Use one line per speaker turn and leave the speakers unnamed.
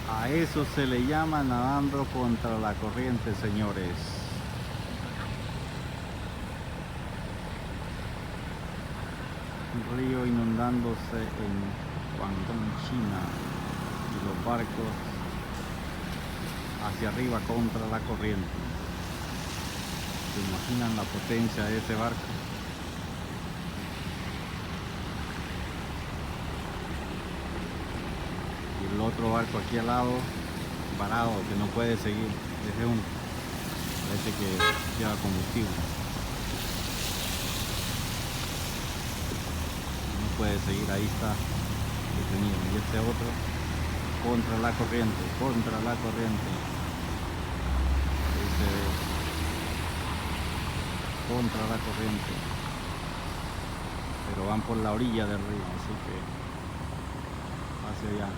A eso se le llama nadando contra la corriente, señores. Un río inundándose en Guangdong, China, y los barcos hacia arriba contra la corriente. ¿Se imaginan la potencia de ese barco? Y el otro barco aquí al lado, varado, que no puede seguir. Ese uno, parece que lleva combustible. No puede seguir, ahí está detenido. Y este otro contra la corriente, contra la corriente. Ahí se ve, contra la corriente. Pero van por la orilla del río, así que hacia allá.